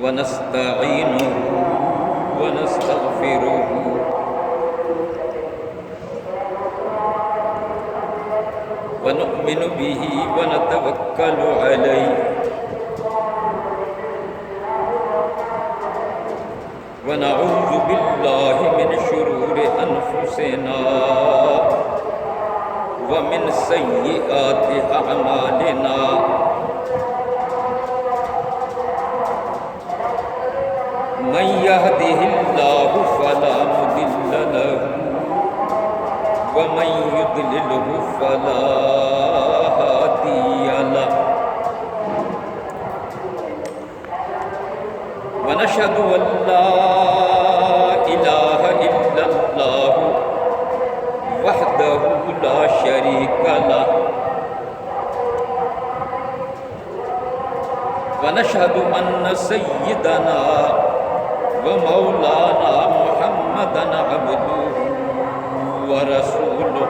ونستعينه ونستغفره ونؤمن به ونتوكل عليه ونعوذ بالله من شرور أنفسنا ومن سيئات أعمالنا من يهده الله فلا مضل له ومن يضلله فلا هادي له ونشهد أن لا إله إلا الله وحده لا شريك له ونشهد أن سيدنا ومولانا محمدا عبده ورسوله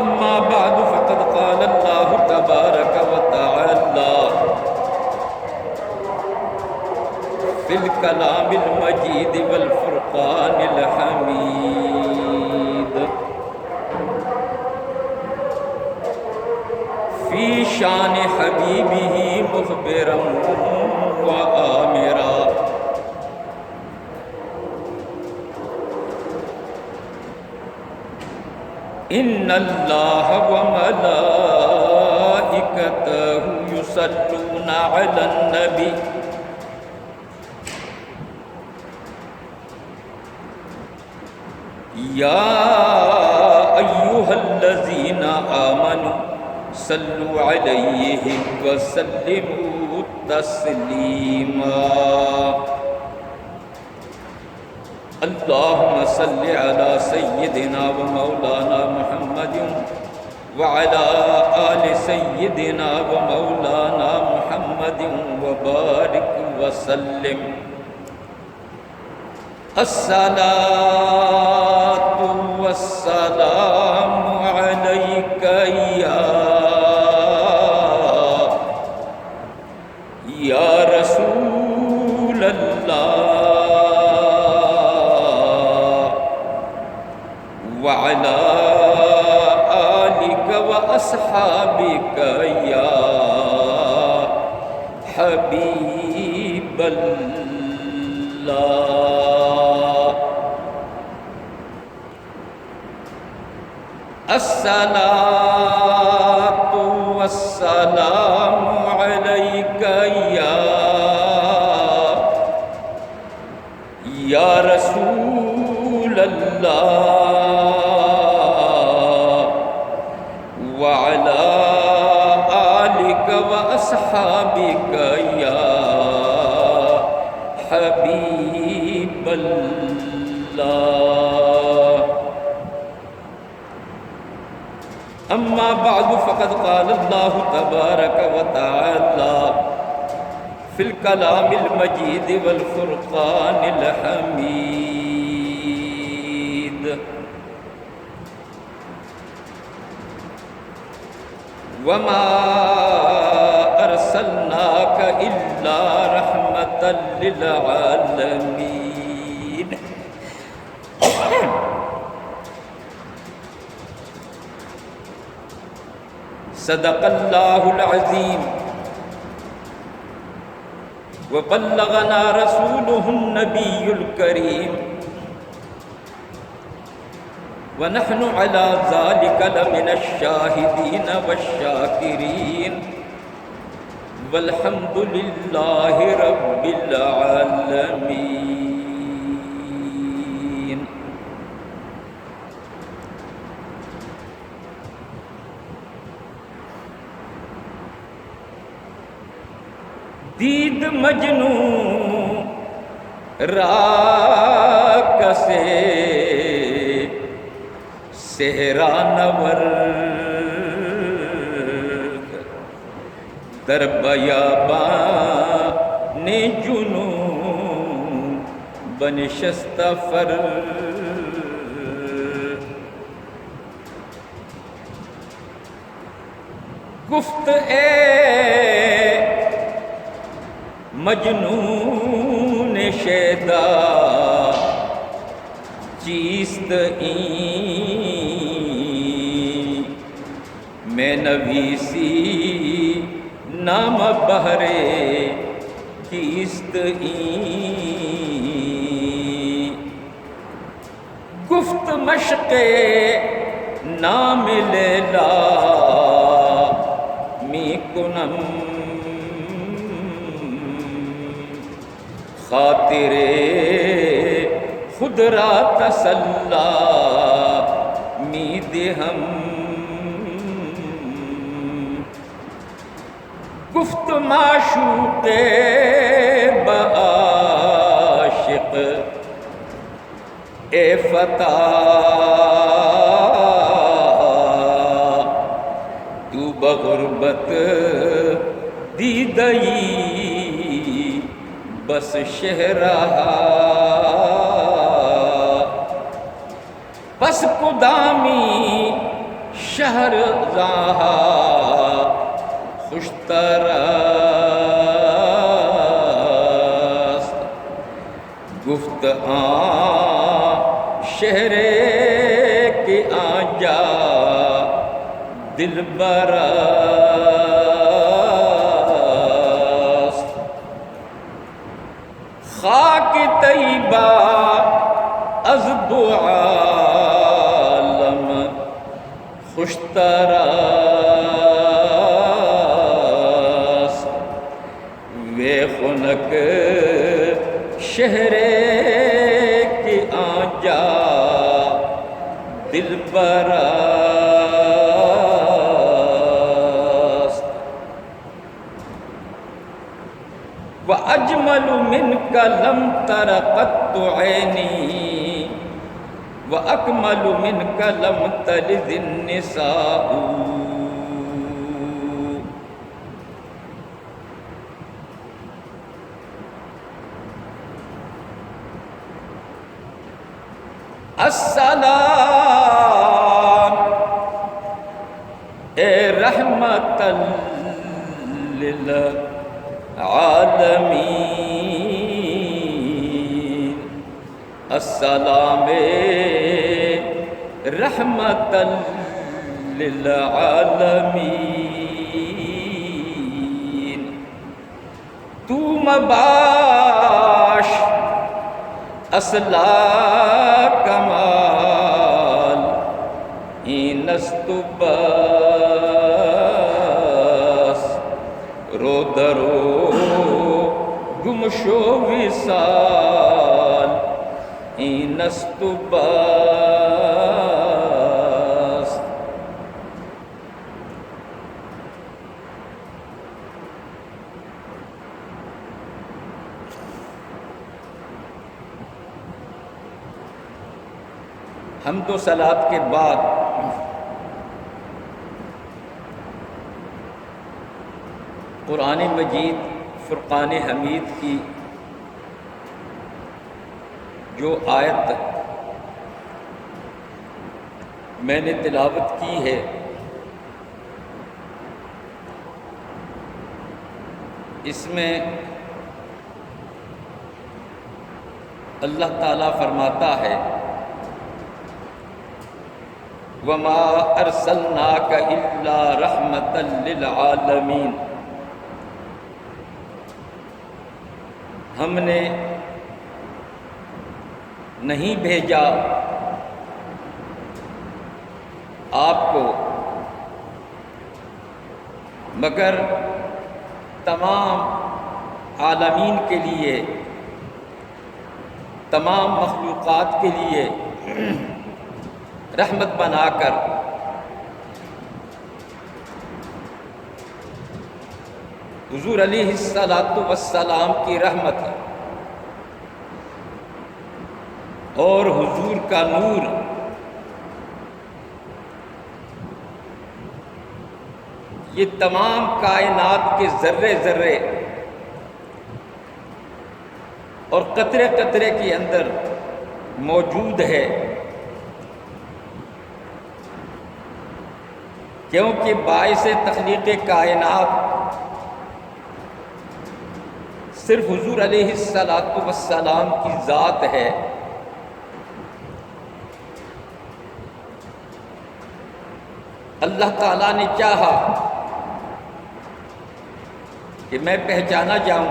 أما بعد فقد قال الله تبارك وتعالى في الكلام المجيد والفرقان الحميد في شان حبيبه مخبرا وآمرا إن الله وملائكته يصلون على النبي يا أيها الذين آمنوا صلوا عليه وسلموا تسليما اللهم صل على سيدنا ومولانا محمد وعلى آل سيدنا ومولانا محمد وبارك وسلم الصلاة والسلام عليك يا رسول الله وعلى آلك وأصحابك يا حبيب الله الصلاة والسلام عليك يا رسول الله وعلى آلك وأصحابك يا حبيب الله أما بعد فقد قال الله تبارك وتعالى في الكلام المجيد والفرقان الحميد وما أرسلناك إلا رحمة للعالمين صدق الله العظيم وبلغنا رسوله النبي الكريم ونحن على ذلك لمن الشاهدين والشاكرين والحمد لله رب العالمين دید مجنو راکس صحرا نورد در بیابان جنون بنشست گفت اے مجنون شیدا چیست این میں نویسی نام بہرے کیست این گفت مشق نام لیلا می کنم خاطر خود را تسلا می دہم گفت معشوق بعاشق اے فتیٰ تو بغربت دیدئی بس شہرہ بس قدامی شہر زاہا خوشترست گفت شہر کے آجا دل برست خاک طیبہ از دو عالم خوشترست وے خنک شہر کی آنجا دل برست وَأَجْمَلُ مِنْكَ لَمْ تَرَ قَطُّ عَيْنِي وَأَكْمَلُ مِنْكَ لَمْ تَلِدِ النِّسَاءُ السلام اے رحمت للعالمین السلام رحمت للعالمین تو مباش اصلا کمال اینست بس رو درو گمشو وصال اینست بس حمد و صلات کے بعد قرآن مجید فرقان حمید کی جو آیت میں نے تلاوت کی ہے اس میں اللہ تعالیٰ فرماتا ہے وَمَا أَرْسَلْنَاكَ إِلَّا رَحْمَةً لِلْعَالَمِينَ ہم نے نہیں بھیجا آپ کو مگر تمام عالمین کے لیے، تمام مخلوقات کے لیے رحمت بنا کر حضور علیہ السلام کی رحمت اور حضور کا نور یہ تمام کائنات کے ذرے ذرے اور قطرے قطرے کے اندر موجود ہے، کیونکہ باعث تخلیق کائنات صرف حضور علیہ الصلاۃ والسلام کی ذات ہے، اللہ تعالیٰ نے چاہا کہ میں پہچانا جاؤں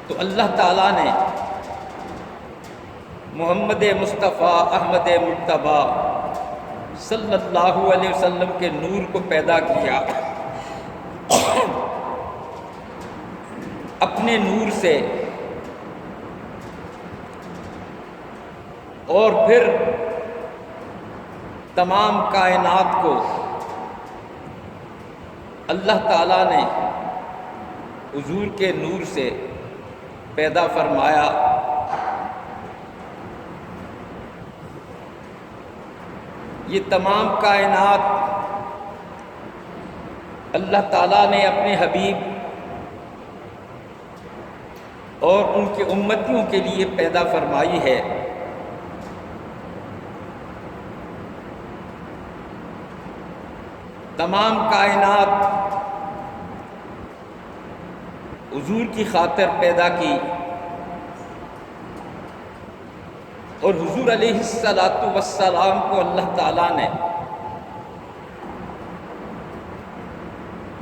تو اللہ تعالیٰ نے محمد مصطفیٰ احمد مجتبیٰ صلی اللہ علیہ وسلم کے نور کو پیدا کیا، اپنے نور سے، اور پھر تمام کائنات کو اللہ تعالیٰ نے حضور کے نور سے پیدا فرمایا۔ یہ تمام کائنات اللہ تعالیٰ نے اپنے حبیب اور ان کے امتیوں کے لیے پیدا فرمائی ہے۔ تمام کائنات حضور کی خاطر پیدا کی، اور حضور علیہ الصلاۃ والسلام کو اللہ تعالیٰ نے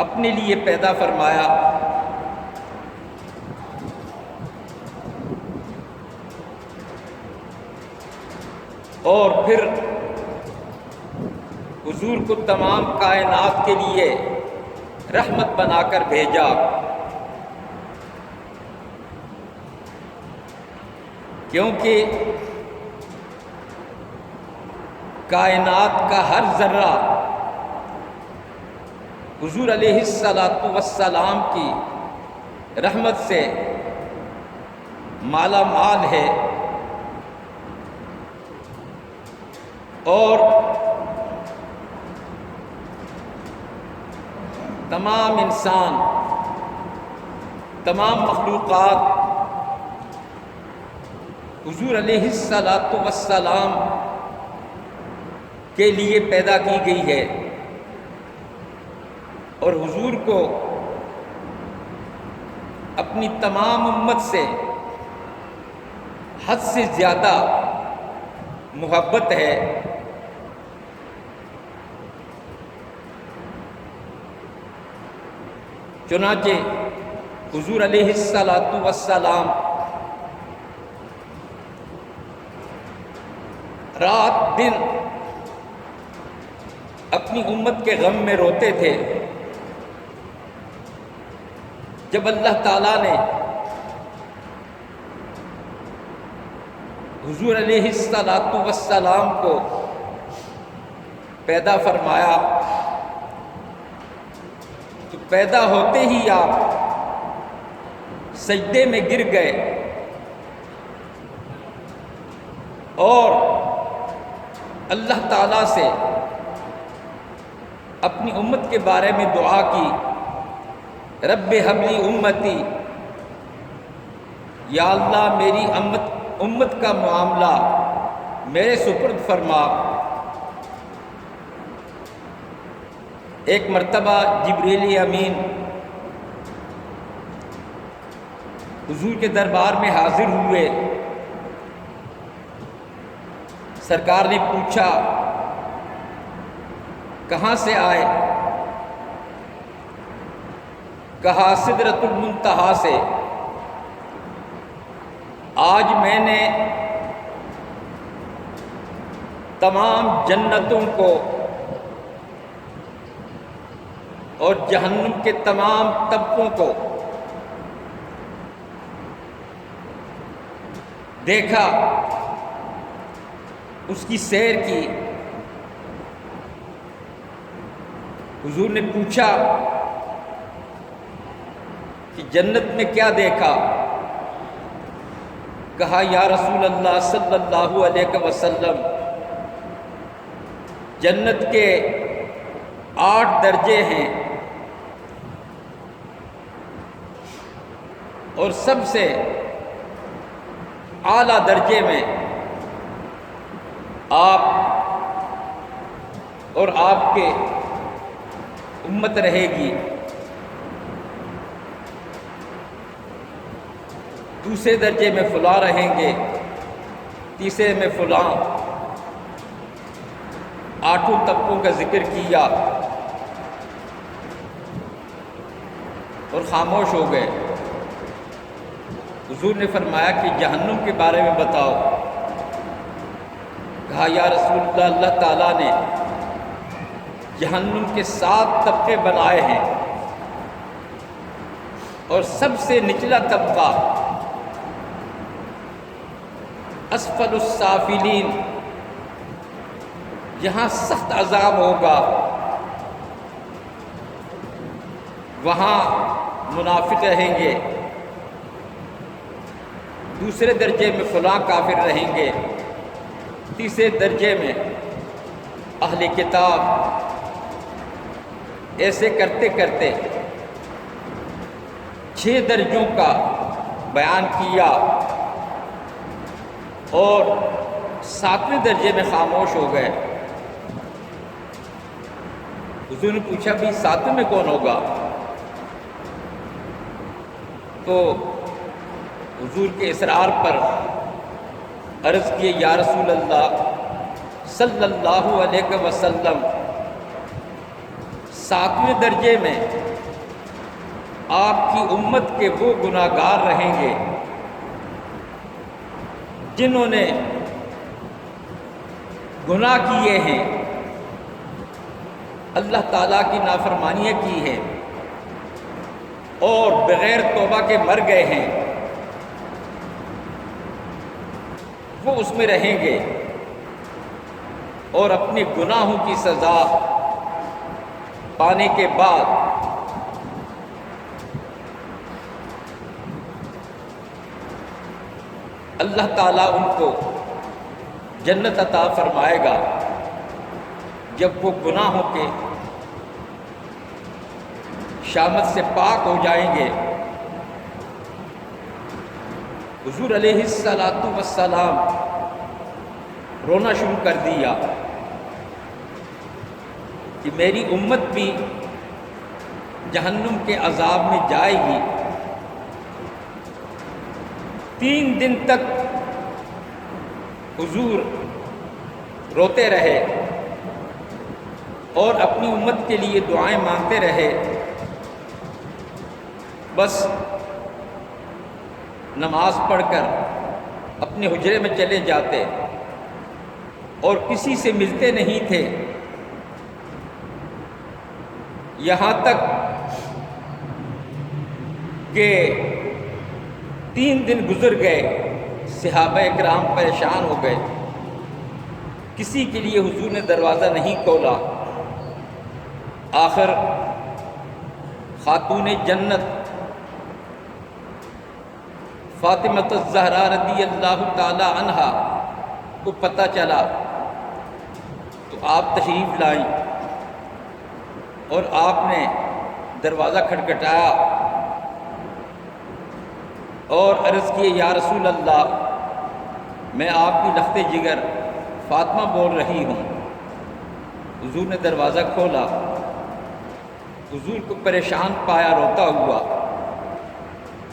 اپنے لیے پیدا فرمایا۔ اور پھر حضور کو تمام کائنات کے لیے رحمت بنا کر بھیجا۔ کیونکہ کائنات کا ہر ذرہ حضور علیہ الصلاۃ والسلام کی رحمت سے مالا مال ہے، اور تمام انسان، تمام مخلوقات حضور علیہ الصلاۃ والسلام کے لیے پیدا کی گئی ہے، اور حضور کو اپنی تمام امت سے حد سے زیادہ محبت ہے۔ چنانچہ حضور علیہ الصلاۃ والسلام رات دن اپنی امت کے غم میں روتے تھے۔ جب اللہ تعالیٰ نے حضور علیہ الصلاۃ والسلام کو پیدا فرمایا تو پیدا ہوتے ہی آپ سجدے میں گر گئے، اور اللہ تعالیٰ سے اپنی امت کے بارے میں دعا کی، رب ہب لی امتی، یا اللہ میری امت کا معاملہ میرے سپرد فرما۔ ایک مرتبہ جبریل امین حضور کے دربار میں حاضر ہوئے۔ سرکار نے پوچھا کہاں سے آئے؟ کہا سدرۃ المنتہا سے۔ آج میں نے تمام جنتوں کو اور جہنم کے تمام طبقوں کو دیکھا، اس کی سیر کی۔ حضور نے پوچھا کہ جنت میں کیا دیکھا؟ کہا یا رسول اللہ صلی اللہ علیہ وسلم، جنت کے 8 درجے ہیں، اور سب سے اعلیٰ درجے میں آپ اور آپ کے امت رہے گی، دوسرے درجے میں فلاں رہیں گے، تیسرے میں فلاں، 8 طبقوں کا ذکر کیا اور خاموش ہو گئے۔ حضور نے فرمایا کہ جہنم کے بارے میں بتاؤ۔ کہا یا رسول اللہ، اللہ تعالیٰ نے جہنم کے 7 طبقے بنائے ہیں، اور سب سے نچلا طبقہ اسفل السافلین، جہاں سخت عذاب ہوگا، وہاں منافق رہیں گے، دوسرے درجے میں فلاں کافر رہیں گے، تیسرے درجے میں اہل کتاب، ایسے کرتے کرتے 6 درجوں کا بیان کیا، اور 7ویں درجے میں خاموش ہو گئے۔ حضور نے پوچھا بھی 7ویں میں کون ہوگا؟ تو حضور کے اصرار پر عرض کیے یا رسول اللہ صلی اللہ علیہ وسلم، 7ویں درجے میں آپ کی امت کے وہ گناہگار رہیں گے جنہوں نے گناہ کیے ہیں، اللہ تعالیٰ کی نافرمانیاں کی ہیں، اور بغیر توبہ کے مر گئے ہیں، وہ اس میں رہیں گے، اور اپنے گناہوں کی سزا پانے کے بعد اللہ تعالیٰ ان کو جنت عطا فرمائے گا جب وہ گناہوں کے شامت سے پاک ہو جائیں گے۔ حضور علیہ السلام رونا شروع کر دیا کہ میری امت بھی جہنم کے عذاب میں جائے گی۔ 3 دن تک حضور روتے رہے اور اپنی امت کے لیے دعائیں مانگتے رہے، بس نماز پڑھ کر اپنے حجرے میں چلے جاتے اور کسی سے ملتے نہیں تھے، یہاں تک کہ 3 دن گزر گئے، صحابہ اکرام پریشان ہو گئے، کسی کے لیے حضور نے دروازہ نہیں کھولا۔ آخر خاتون جنت فاطمہ الزہرا رضی اللہ تعالی عنہا کو پتہ چلا تو آپ تشریف لائیں، اور آپ نے دروازہ کھٹکھٹایا اور عرض کیے یا رسول اللہ، میں آپ کی لخت جگر فاطمہ بول رہی ہوں۔ حضور نے دروازہ کھولا، حضور کو پریشان پایا روتا ہوا،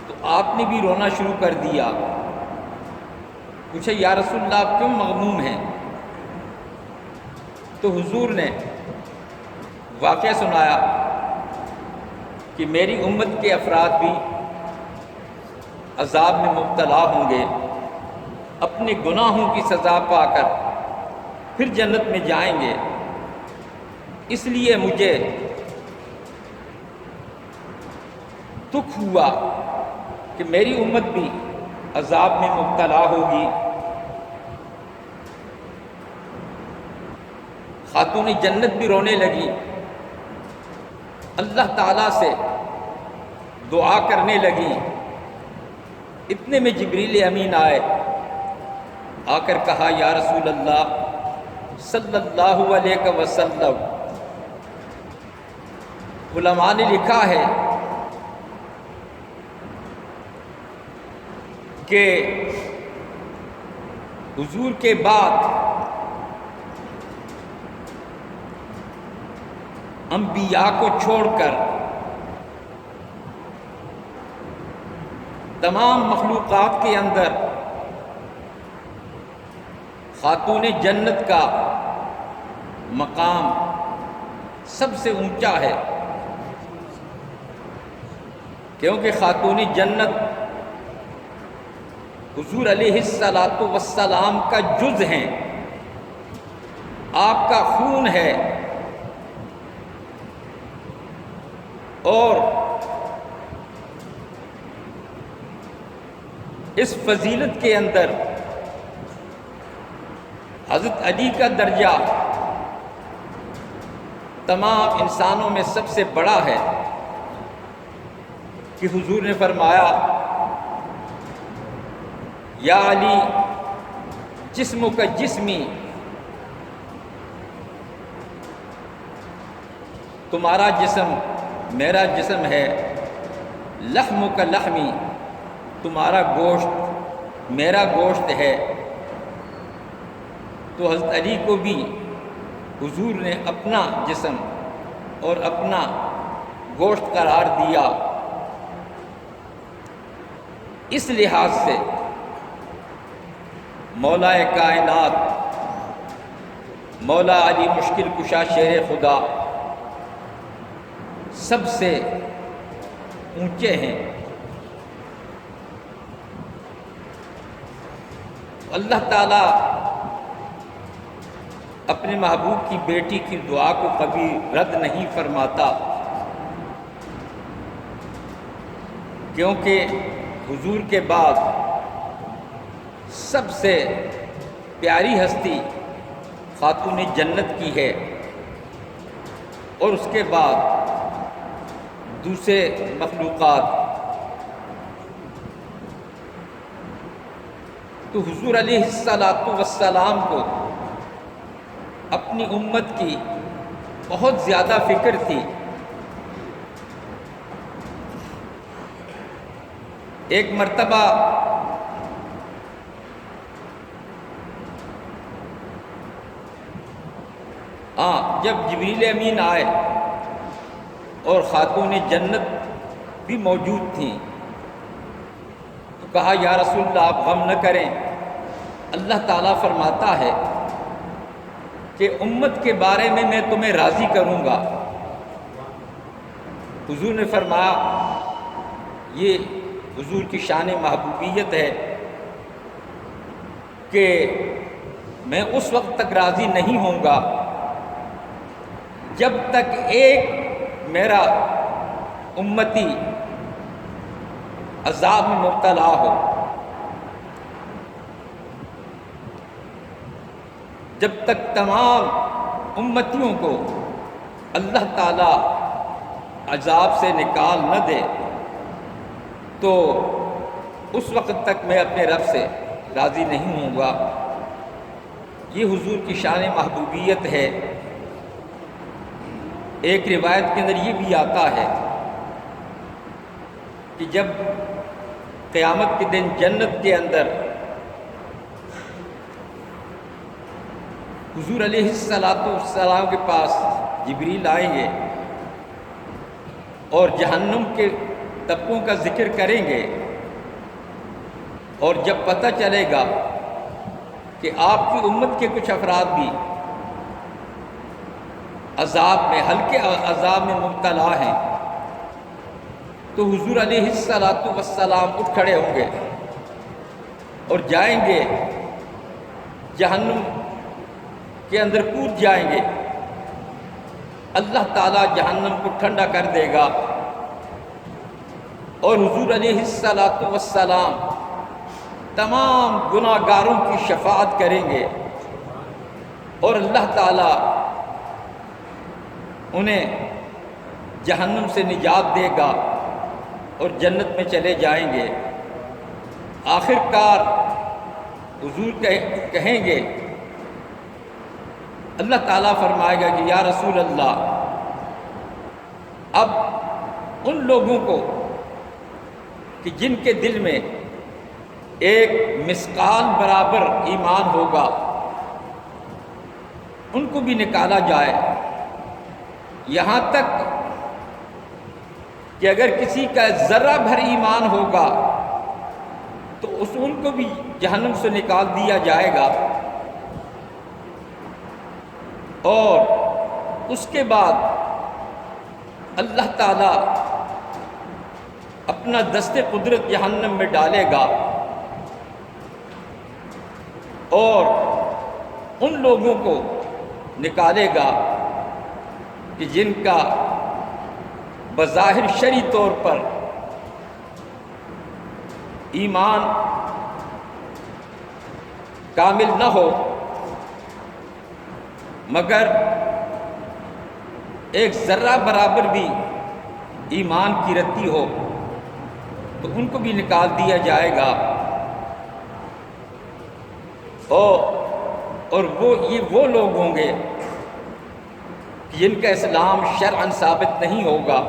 تو آپ نے بھی رونا شروع کر دیا۔ پوچھا یا رسول اللہ آپ کیوں مغموم ہیں؟ تو حضور نے واقعہ سنایا کہ میری امت کے افراد بھی عذاب میں مبتلا ہوں گے، اپنے گناہوں کی سزا پا کر پھر جنت میں جائیں گے، اس لیے مجھے دکھ ہوا کہ میری امت بھی عذاب میں مبتلا ہوگی۔ خاتون جنت بھی رونے لگی، اللہ تعالیٰ سے دعا کرنے لگی۔ اتنے میں جبریل امین آئے، آ کر کہا یا رسول اللہ صلی اللہ علیہ وسلم، علماء نے لکھا ہے کہ حضور کے بعد انبیاء کو چھوڑ کر تمام مخلوقات کے اندر خاتون جنت کا مقام سب سے اونچا ہے، کیونکہ خاتون جنت حضور علیہ الصلاۃ والسلام کا جز ہیں، آپ کا خون ہے، اور اس فضیلت کے اندر حضرت علی کا درجہ تمام انسانوں میں سب سے بڑا ہے، کہ حضور نے فرمایا یا علی جسموں کا جسمی، تمہارا جسم میرا جسم ہے، لحم کا لحمی، تمہارا گوشت میرا گوشت ہے۔ تو حضرت علی کو بھی حضور نے اپنا جسم اور اپنا گوشت قرار دیا۔ اس لحاظ سے مولا کائنات مولا علی مشکل کشا شیر خدا سب سے اونچے ہیں۔ اللہ تعالیٰ اپنے محبوب کی بیٹی کی دعا کو کبھی رد نہیں فرماتا، کیونکہ حضور کے بعد سب سے پیاری ہستی خاتون جنت کی ہے، اور اس کے بعد دوسرے مخلوقات۔ تو حضور علیہ الصلاۃ والسلام کو اپنی امت کی بہت زیادہ فکر تھی۔ ایک مرتبہ جب جبریل امین آئے اور خاتون جنت بھی موجود تھیں، تو کہا یا رسول اللہ آپ غم نہ کریں، اللہ تعالیٰ فرماتا ہے کہ امت کے بارے میں میں تمہیں راضی کروں گا۔ حضور نے فرمایا یہ حضور کی شان محبوبیت ہے کہ میں اس وقت تک راضی نہیں ہوں گا جب تک ایک میرا امتی عذاب میں مبتلا ہو، جب تک تمام امتیوں کو اللہ تعالیٰ عذاب سے نکال نہ دے، تو اس وقت تک میں اپنے رب سے راضی نہیں ہوں گا۔ یہ حضور کی شان محبوبیت ہے۔ ایک روایت کے اندر یہ بھی آتا ہے کہ جب قیامت کے دن جنت کے اندر حضور علیہ الصلاۃ والسلام کے پاس جبریل آئیں گے اور جہنم کے طبقوں کا ذکر کریں گے، اور جب پتہ چلے گا کہ آپ کی امت کے کچھ افراد بھی عذاب میں ہلکے عذاب میں مبتلا ہیں، تو حضور علیہ الصلاۃ والسلام اٹھ کھڑے ہوں گے اور جائیں گے جہنم کے اندر کود جائیں گے۔ اللہ تعالیٰ جہنم کو ٹھنڈا کر دے گا، اور حضور علیہ الصلاۃ والسلام تمام گناہ گاروں کی شفاعت کریں گے، اور اللہ تعالیٰ انہیں جہنم سے نجات دے گا اور جنت میں چلے جائیں گے۔ آخر کار حضور کہیں گے، اللہ تعالیٰ فرمائے گا کہ یا رسول اللہ اب ان لوگوں کو کہ جن کے دل میں ایک مثقال برابر ایمان ہوگا ان کو بھی نکالا جائے، یہاں تک کہ اگر کسی کا ذرہ بھر ایمان ہوگا تو ان کو بھی جہنم سے نکال دیا جائے گا، اور اس کے بعد اللہ تعالیٰ اپنا دست قدرت جہنم میں ڈالے گا اور ان لوگوں کو نکالے گا کہ جن کا بظاہر شرعی طور پر ایمان کامل نہ ہو، مگر ایک ذرہ برابر بھی ایمان کی رتی ہو تو ان کو بھی نکال دیا جائے گا، اور وہ لوگ ہوں گے جن کا اسلام شرعاً ثابت نہیں ہوگا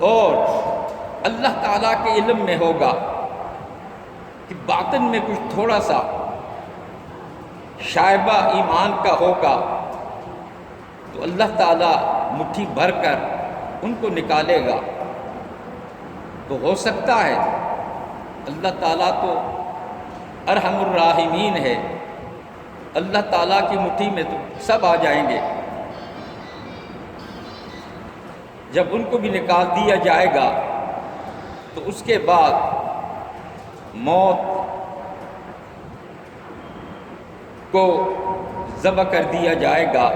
اور اللہ تعالیٰ کے علم میں ہوگا کہ باطن میں کچھ تھوڑا سا شائبہ ایمان کا ہوگا، تو اللہ تعالیٰ مٹھی بھر کر ان کو نکالے گا۔ تو ہو سکتا ہے اللہ تعالیٰ تو ارحم الراحمین ہے، اللہ تعالیٰ کی مٹھی میں تو سب آ جائیں گے۔ جب ان کو بھی نکال دیا جائے گا تو اس کے بعد موت کو ذبح کر دیا جائے گا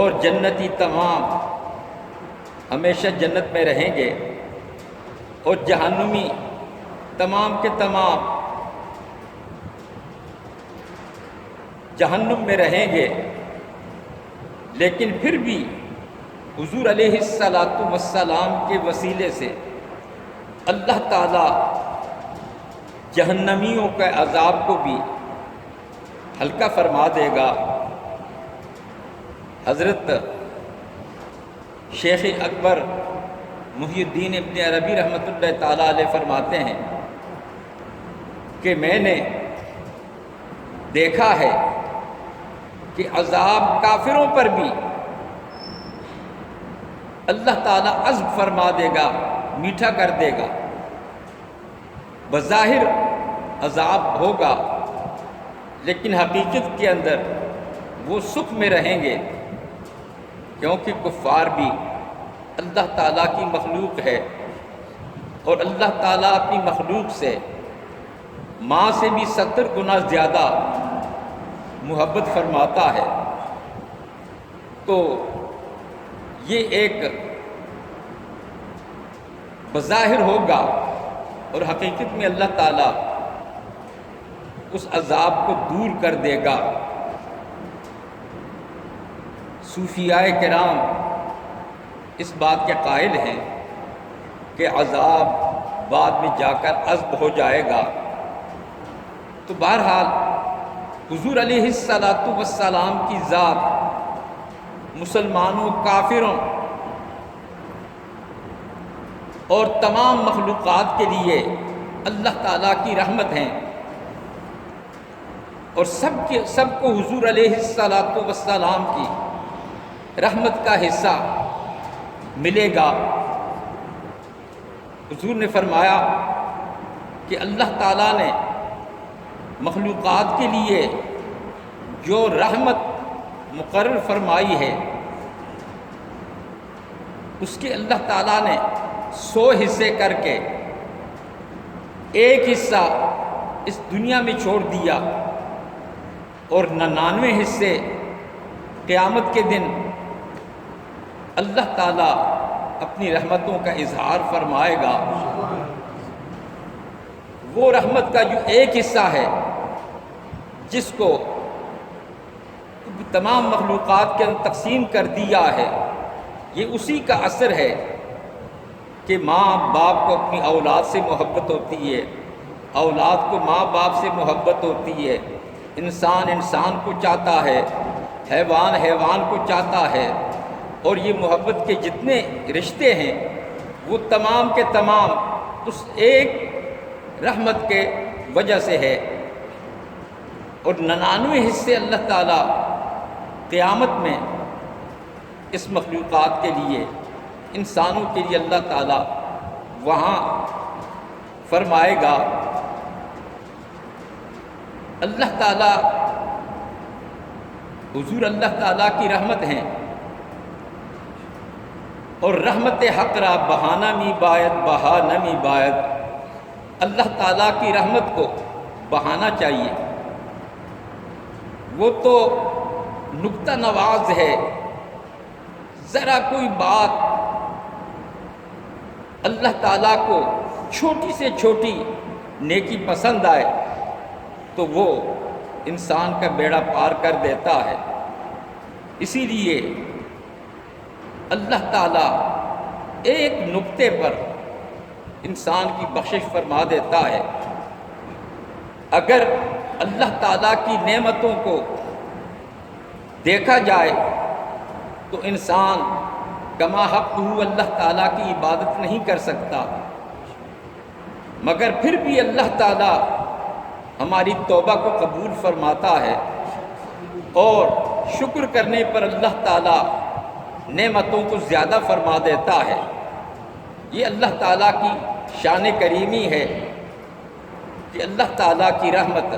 اور جنتی تمام ہمیشہ جنت میں رہیں گے اور جہنمی تمام کے تمام جہنم میں رہیں گے، لیکن پھر بھی حضور علیہ السلام کے وسیلے سے اللہ تعالیٰ جہنمیوں کے عذاب کو بھی ہلکا فرما دے گا۔ حضرت شیخ اکبر محی الدین ابن عربی رحمۃ اللہ تعالیٰ علیہ فرماتے ہیں کہ میں نے دیکھا ہے کہ عذاب کافروں پر بھی اللہ تعالیٰ عذب فرما دے گا، میٹھا کر دے گا۔ بظاہر عذاب ہوگا لیکن حقیقت کے اندر وہ سکھ میں رہیں گے، کیونکہ کفار بھی اللہ تعالیٰ کی مخلوق ہے اور اللہ تعالیٰ اپنی مخلوق سے ماں سے بھی 70 گنا زیادہ محبت فرماتا ہے۔ تو یہ ایک بظاہر ہوگا اور حقیقت میں اللہ تعالیٰ اس عذاب کو دور کر دے گا۔ صوفیاء کرام اس بات کے قائل ہیں کہ عذاب بعد میں جا کر عذب ہو جائے گا۔ تو بہرحال حضور علیہ السلام کی ذات مسلمانوں، کافروں اور تمام مخلوقات کے لیے اللہ تعالیٰ کی رحمت ہیں، اور سب کو حضور علیہ السلام کی رحمت کا حصہ ملے گا۔ حضور نے فرمایا کہ اللہ تعالیٰ نے مخلوقات کے لیے جو رحمت مقرر فرمائی ہے اس کے اللہ تعالیٰ نے 100 حصے کر کے ایک حصہ اس دنیا میں چھوڑ دیا اور 99 حصے قیامت کے دن اللہ تعالیٰ اپنی رحمتوں کا اظہار فرمائے گا۔ وہ رحمت کا جو ایک حصہ ہے جس کو تمام مخلوقات کے اندر تقسیم کر دیا ہے، یہ اسی کا اثر ہے کہ ماں باپ کو اپنی اولاد سے محبت ہوتی ہے، اولاد کو ماں باپ سے محبت ہوتی ہے، انسان کو چاہتا ہے، حیوان کو چاہتا ہے، اور یہ محبت کے جتنے رشتے ہیں وہ تمام کے تمام اس ایک رحمت کے وجہ سے ہے۔ اور 99 حصے اللہ تعالیٰ قیامت میں اس مخلوقات کے لیے، انسانوں کے لیے اللہ تعالیٰ وہاں فرمائے گا، اللہ تعالیٰ حضور اللہ تعالیٰ کی رحمت ہیں، اور رحمت حق را بہانہ می باید بہا نمی باید، اللہ تعالیٰ کی رحمت کو بہانا چاہیے، وہ تو نکتہ نواز ہے، ذرا کوئی بات اللہ تعالیٰ کو چھوٹی سے چھوٹی نیکی پسند آئے تو وہ انسان کا بیڑا پار کر دیتا ہے۔ اسی لیے اللہ تعالیٰ ایک نقطے پر انسان کی بخشش فرما دیتا ہے۔ اگر اللہ تعالیٰ کی نعمتوں کو دیکھا جائے تو انسان کما حق ہو اللہ تعالیٰ کی عبادت نہیں کر سکتا، مگر پھر بھی اللہ تعالیٰ ہماری توبہ کو قبول فرماتا ہے، اور شکر کرنے پر اللہ تعالیٰ نعمتوں کو زیادہ فرما دیتا ہے۔ یہ اللہ تعالیٰ کی شان کریمی ہے کہ اللہ تعالیٰ کی رحمت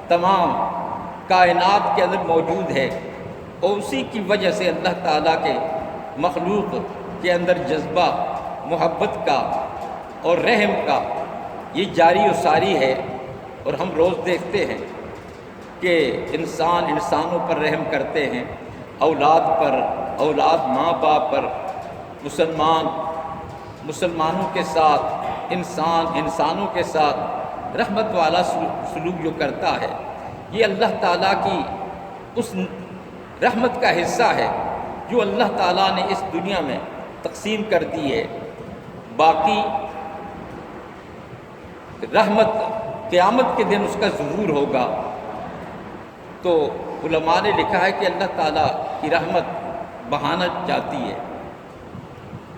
تمام کائنات کے اندر موجود ہے، اور اسی کی وجہ سے اللہ تعالیٰ کے مخلوق کے اندر جذبہ محبت کا اور رحم کا یہ جاری و ساری ہے۔ اور ہم روز دیکھتے ہیں کہ انسان انسانوں پر رحم کرتے ہیں، اولاد پر، اولاد ماں باپ پر، مسلمانوں کے ساتھ، انسان انسانوں کے ساتھ رحمت والا سلوک جو کرتا ہے، یہ اللہ تعالیٰ کی اس رحمت کا حصہ ہے جو اللہ تعالیٰ نے اس دنیا میں تقسیم کر دی ہے۔ باقی رحمت قیامت کے دن اس کا ظہور ہوگا۔ تو علماء نے لکھا ہے کہ اللہ تعالیٰ کی رحمت بہانہ چاہتی ہے،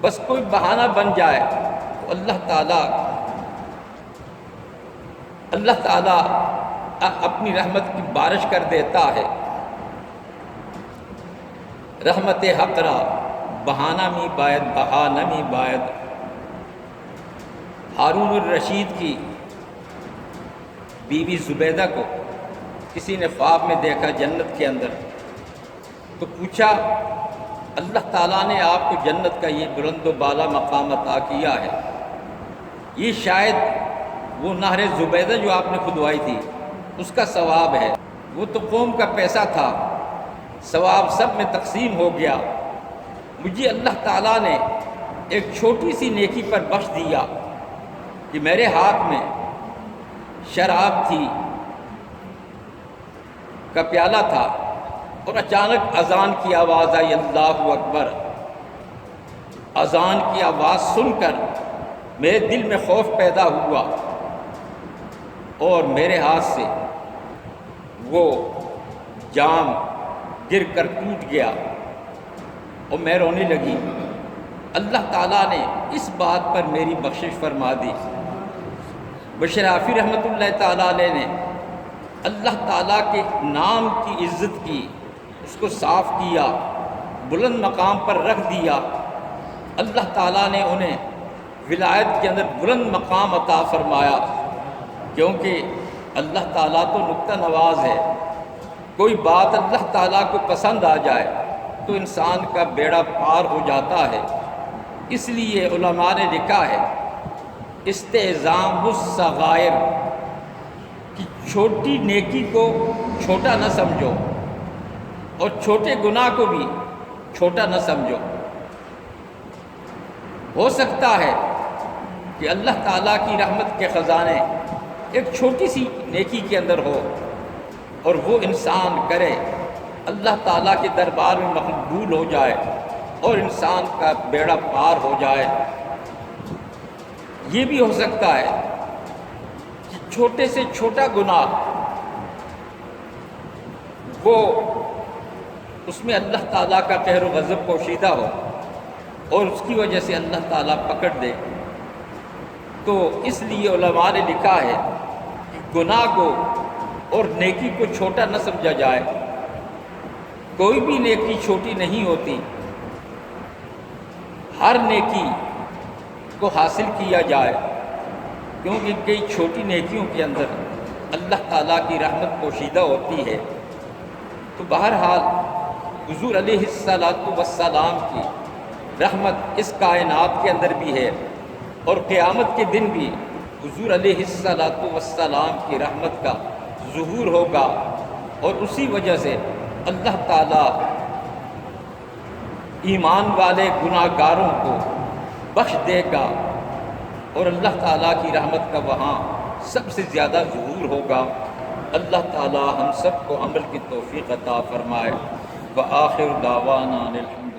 بس کوئی بہانہ بن جائے تو اللہ تعالیٰ اپنی رحمت کی بارش کر دیتا ہے۔ رحمت حق را بہانہ می باید بہا نمی باید۔ ہارون الرشید کی بیوی زبیدہ کو کسی نے خواب میں دیکھا جنت کے اندر، تو پوچھا اللہ تعالیٰ نے آپ کو جنت کا یہ بلند و بالا مقام عطا کیا ہے، یہ شاید وہ نہر زبیدہ جو آپ نے کھدوائی تھی اس کا ثواب ہے، وہ تو قوم کا پیسہ تھا، ثواب سب میں تقسیم ہو گیا، مجھے اللہ تعالیٰ نے ایک چھوٹی سی نیکی پر بخش دیا کہ میرے ہاتھ میں شراب تھی کا پیالہ تھا، اور اچانک اذان کی آواز آئی، اللہ اکبر۔ اذان کی آواز سن کر میرے دل میں خوف پیدا ہوا، اور میرے ہاتھ سے وہ جام گر کر ٹوٹ گیا، اور میں رونے لگی۔ اللہ تعالیٰ نے اس بات پر میری بخشش فرما دی۔ بشیر حافظ رحمۃ اللہ تعالیٰ علیہ نے اللہ تعالیٰ کے نام کی عزت کی، اس کو صاف کیا، بلند مقام پر رکھ دیا۔ اللہ تعالیٰ نے انہیں ولایت کے اندر بلند مقام عطا فرمایا، کیونکہ اللہ تعالیٰ تو نکتہ نواز ہے۔ کوئی بات اللہ تعالیٰ کو پسند آ جائے تو انسان کا بیڑا پار ہو جاتا ہے۔ اس لیے علماء نے لکھا ہے استعظام الصغائر، کہ چھوٹی نیکی کو چھوٹا نہ سمجھو، اور چھوٹے گناہ کو بھی چھوٹا نہ سمجھو۔ ہو سکتا ہے کہ اللہ تعالیٰ کی رحمت کے خزانے ایک چھوٹی سی نیکی کے اندر ہو، اور وہ انسان کرے، اللہ تعالیٰ کے دربار میں مقبول ہو جائے، اور انسان کا بیڑا پار ہو جائے۔ یہ بھی ہو سکتا ہے کہ چھوٹے سے چھوٹا گناہ وہ اس میں اللہ تعالیٰ کا قہر و غضب پوشیدہ ہو، اور اس کی وجہ سے اللہ تعالیٰ پکڑ دے۔ تو اس لیے علماء نے لکھا ہے کہ گناہ کو اور نیکی کو چھوٹا نہ سمجھا جائے۔ کوئی بھی نیکی چھوٹی نہیں ہوتی، ہر نیکی کو حاصل کیا جائے، کیونکہ کئی چھوٹی نیکیوں کے اندر اللہ تعالیٰ کی رحمت پوشیدہ ہوتی ہے۔ تو بہرحال حضور علیہ السلام کی رحمت اس کائنات کے اندر بھی ہے، اور قیامت کے دن بھی حضور علیہ السلام کی رحمت کا ظہور ہوگا، اور اسی وجہ سے اللہ تعالیٰ ایمان والے گناہ گاروں کو بخش دے گا، اور اللہ تعالیٰ کی رحمت کا وہاں سب سے زیادہ ظہور ہوگا۔ اللہ تعالیٰ ہم سب کو عمل کی توفیق عطا فرمائے۔ وآخر دعوانا الحمد